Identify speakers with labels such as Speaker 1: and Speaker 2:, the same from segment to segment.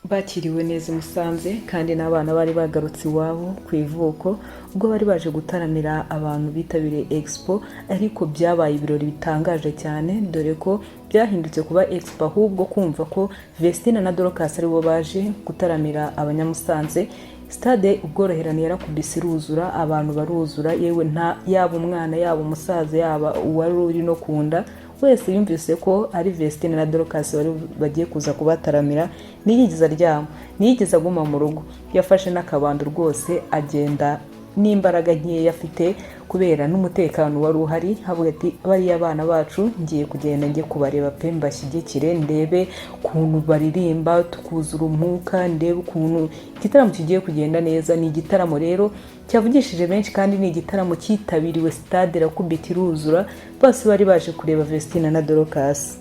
Speaker 1: bakiriwe neza i Musanze kandi n'abana bari bagarutse iwabo ku ivuko ubwo bari baje gutaramira abantu bitabiriye Expo, ariko byabaye ibirori bitangaje cyane dore ko byahindutse kuba Expo ahubwo kumva ko Vestine na Dorcas aribo baje gutaramira abanyamusanze. Stade ubworoherane yarakubise iruzura, abantu baruzura, yewe nta yaba umwana yaba umusaza yaba uwari uri no kunda wese yumvise ko ari Vestine na Dorcas bari bagiye kuza kubataramira. Niyigeza aryama, niyigeza aguma mu rugo, yafashe n'akabando rwose agenda n'imbaraga nkeya afite kubera n'umutekano wari uhari. Havuga ati bari abana bacu ngiye kugenda njye kubareba pe mbashyigikire, ndebe kuntu baririmba tukuzura umwuka, ndebe ukuntu igitaramo kigiye kugenda neza. Ni igitaramo rero cyavugishije benshi kandi ni igitaramo cyitabiriwe stade irakubita iruzura, bose bari baje kureba Vestine na Dorcas.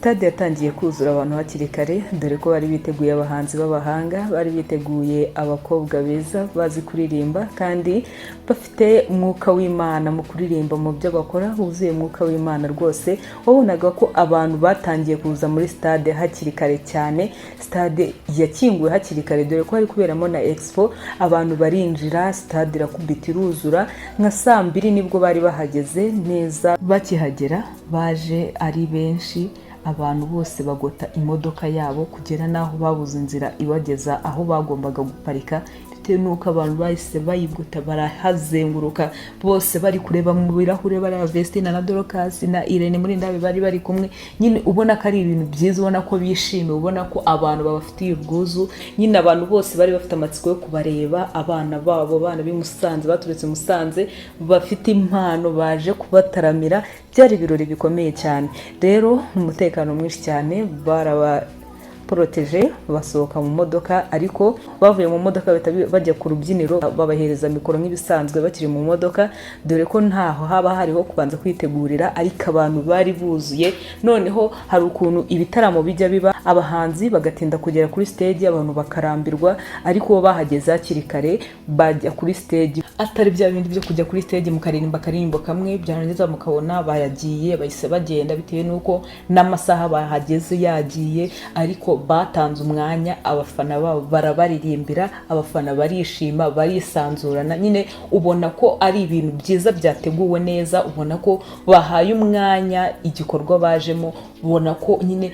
Speaker 1: Stade yatangiye kuzura abantu hakiri kare dore ko bari biteguye abahanzi b'abahanga, bari biteguye abakobwa beza bazi kuririmba kandi bafite umwuka w'Imana mu kuririmba mu byo bakora, wuzuye umwuka w'Imana rwose. Wabonaga ko abantu batangiye kuza muri stade hakiri kare cyane. Stade yakinguwe hakiri kare dore ko hari kuberamo na Expo, abantu barinjira, stade irakubita iruzura. Nka saa 2 nibwo bari bahageze neza. Bakihagera baje ari benshi, abantu bose bagota imodoka yabo kugera naho babuze inzira ibageza aho bagombaga guparika, bitewe nuko abantu bahise bayiguta barahazenguruka, bose bari kureba mu birahure bari Vestine na Dorcas na Irene muri ndabe bari kumwe. Nyine ubona ko ari ibintu byiza, ubona ko bishimiye, ubona ko abantu babafitiye ubwuzu. Nyine abantu bose bari bafite amatsiko yo kubareba, abana babo, abana b'Imusanze baturetse Musanze bafite impano baje kubataramira. Byari ibirori bikomeye cyane. Rero umutekano mwinshi cyane barabaproteje, basohoka mu modoka, ariko bavuye mu modoka bajya ku rubyiniro babahereza mikoro nk'ibisanzwe bakiri mu modoka dore ko ntaho haba hariho kubanza kwitegurira, ariko abantu bari buzuye. Noneho hari ukuntu ibitaramo bijya biba abahanzi bagatinda kugera kuri stage, abantu bakarambirwa, ariko bo bahageze hakiri kare bajya kuri stage. Atari bya bindi byo kujya kuri stage mukaririmba akarimbo kamwe byarangiza mukabona bayagiye bahise bagenda bitewe nuko n'amasaha bahageze yagiye, ariko batanze umwanya abafana babo barabaririmbira, abafana barishima barisanzurana. Nyine ubona ko ari ibintu byiza byateguwe neza, ubona ko bahaye umwanya igikorwa bajemo, ubona ko nyine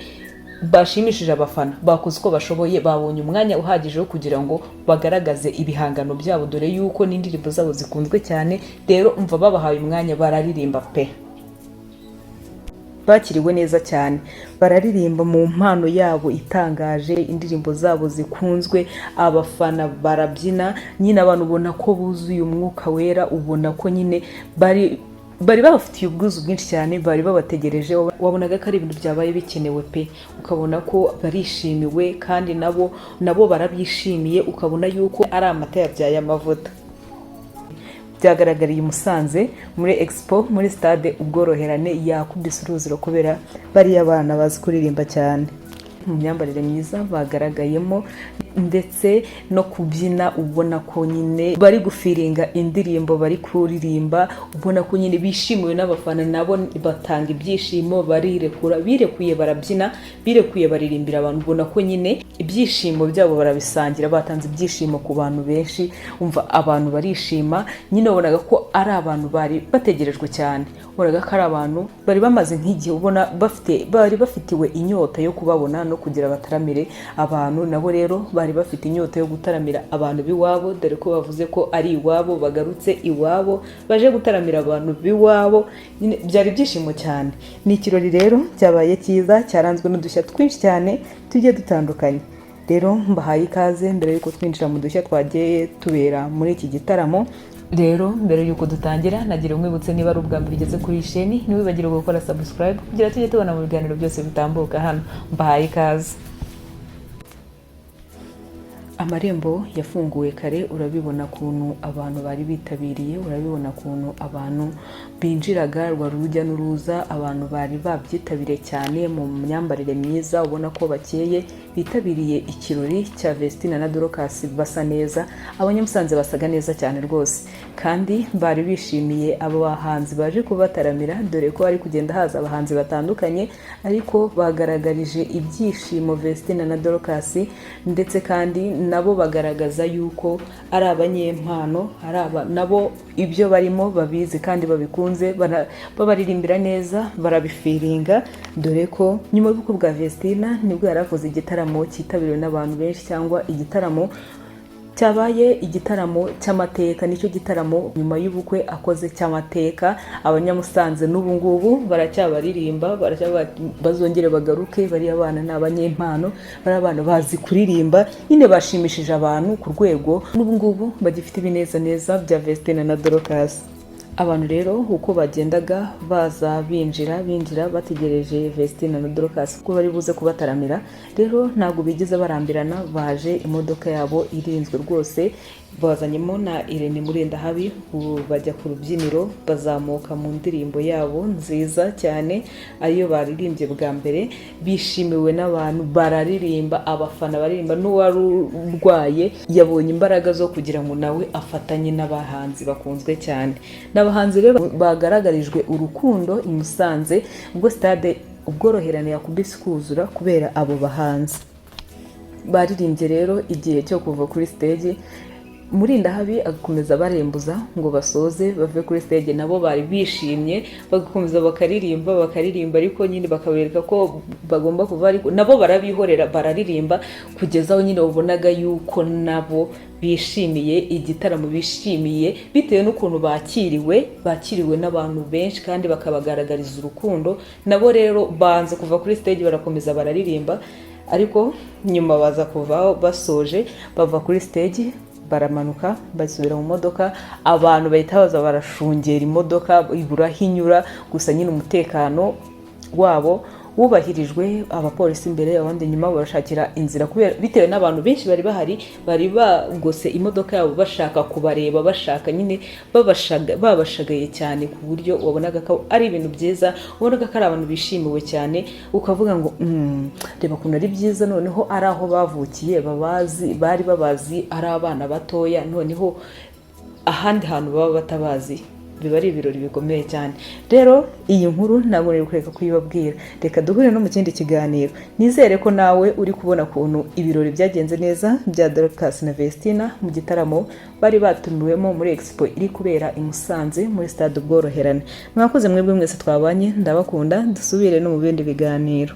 Speaker 1: bashimishije abafana, bakoze uko bashoboye, babonye umwanya uhagije wo kugira ngo bagaragaze ibihangano byabo dore yuko n'indirimbo zabo zikunzwe cyane. Rero umva babahaye umwanya bararirimba pe, bakiriwe neza cyane, bararirimba mu mpano yabo itangaje, indirimbo zabo zikunzwe, abafana barabyina. Nyine abantu ubona ko buzuye umwuka wera, ubona ko nyine bari babafitiye ubwuzu bwinshi cyane, bari babategereje. Wabonaga ko ari ibintu byabaye bikenewe pe, ukabona ko barishimiwe kandi nabo barabyishimiye, ukabona yuko ari amata yabyaye amavuta. Byagaragariye i Musanze muri Expo muri stade ubworoherane yakubise uruzuro kubera bari abana bazi kuririmba cyane. Mu myambarire myiza bagaragayemo ndetse no kubyina, ubona ko nyine bari gufiringa indirimbo bari kuririmba, ubona ko nyine bishimiwe n'abafana, nabo batanga ibyishimo, birekuye barabyina, birekuye baririmbira abantu. Ubona ko nyine ibyishimo byabo barabisangira, batanze ibyishimo ku bantu benshi. Umva abantu barishima, nyine ubonaga ko ari abantu bari bategerejwe cyane, ubonaga ko ari abantu bari bamaze nk'igihe, ubona bari bafitiwe inyota yo kubabona no kugira bataramire abantu. Nabo rero bari bafite inyota yo gutaramira abantu biwabo dore ko bavuze ko ari iwabo, bagarutse iwabo baje gutaramira abantu biwabo. Byari byishimo cyane. Ni ikirori rero cyabaye cyiza, cyaranzwe n'udushya twinshi cyane tugiye dutandukanye. Rero mbahaye ikaze mbere yuko twinjira mu dushya twagiye tubera muri iki gitaramo. Rero mbere yuko dutangira nagira umwibutse niba ari ubwa mbere ugeze kuri sheni, ntiwibagire gukora subscribe kugira tujye tubona mu biganiro byose bitambuka hano. Mbahaye ikaze. amarembo yafunguwe kare, urabibona kuntu abantu bari bitabiriye, urabibona kuntu abantu binjiraga, rwa rujya n'uruza, abantu bari babyitabiriye cyane mu myambarire myiza, ubona ko bakeye bitabiriye ikirori cya Vestina na Dorcas. Basa neza, abanyamusanze basaga neza cyane rwose, kandi bari bishimiye abo bahanzi baje kubataramira, dore ko ari kugenda haza abahanzi batandukanye, ariko bagaragarije ibyishimo Vestina na Dorcas, ndetse kandi nabo bagaragaza yuko ari abanyempano, nabo ibyo barimo babizi kandi babikunze, babaririmbira neza, barabifiringa, dore ko nyuma y'ubukwe bwa Vestina nibwo yarakoze igitaramo cyitabiriwe n'abantu benshi, cyangwa igitaramo cyabaye igitaramo cy'amateka. Nicyo gitaramo nyuma y'ubukwe akoze cy'amateka. Abanyamusanze n'ubu ngubu baracyabaririmba, bazongere bagaruke. Bari abana n'abanyempano, bari abana bazi kuririmba, nyine bashimishije abantu ku rwego n'ubu ngubu bagifite ibinezaneza bya Vestina na Dorcas. Abantu rero uko bagendaga baza binjira bategereje Vestina na Dorcas ko bari buze kubataramira, rero ntabwo bigize barambirana, baje imodoka yabo irinzwe rwose, bazanyemo na Irene Murendahabi, bajya ku rubyiniro, bazamuka mu ndirimbo yabo nziza cyane ariyo baririmbye bwa mbere, bishimiwe n'abantu, bararirimba, abafana baririmba, n'uwari urwaye yabonye imbaraga zo kugira ngo nawe afatanye n'abahanzi bakunzwe cyane. N'abahanzi rero bagaragarijwe urukundo i Musanze, ubwo stade Ubworoherane yakubise kuzura kubera abo bahanzi. Baririmbye rero igihe cyo kuva kuri stage, Murindahabi agakomeza barembuza ngo basoze bave kuri stage, nabo bari bishimye, bagakomeza bakaririmba, ariko nyine bakabereka ko bagomba kuva, ariko nabo barabihorera, bararirimba kugeza aho nyine ubonaga yuko nabo bishimiye igitaramo, bishimiye bitewe n'ukuntu bakiriwe n'abantu benshi kandi bakabagaragariza urukundo. Nabo rero banze kuva kuri stage, barakomeza bararirimba, ariko nyuma baza kuvaho basoje, bava kuri stage, baramanuka basubira mu modoka, abantu bahita baza barashungera imodoka, ibura hinyura, gusa nyine umutekano wabo wubahirijwe, abapolisi imbere, abandi nyuma barashakira inzira, kubera bitewe n'abantu benshi bari bahari, bari bagose imodoka yabo bashaka kubareba, bashaka nyine babashagaye cyane, ku buryo wabonaga ko ari ibintu byiza, wabonaga ko ari abantu bishimiwe cyane, ukavuga ngo reba ukuntu ari byiza, noneho ari aho bavukiye, bari babazi ari abana batoya, noneho ahandi hantu baba batabazi, biba ari ibirori bikomeye cyane. Rero iyi nkuru ntabwo nari kureka kuyibabwira, reka duhure no mu kindi kiganiro. Nizere ko nawe uri kubona kuntu ibirori byagenze neza bya Dorcas na Vestina mu gitaramo bari batumiwemo muri Expo iri kubera i Musanze muri stade Ubworoherane. Mwakoze mwebwe mwese twabanye, ndabakunda, dusubire no mu bindi biganiro.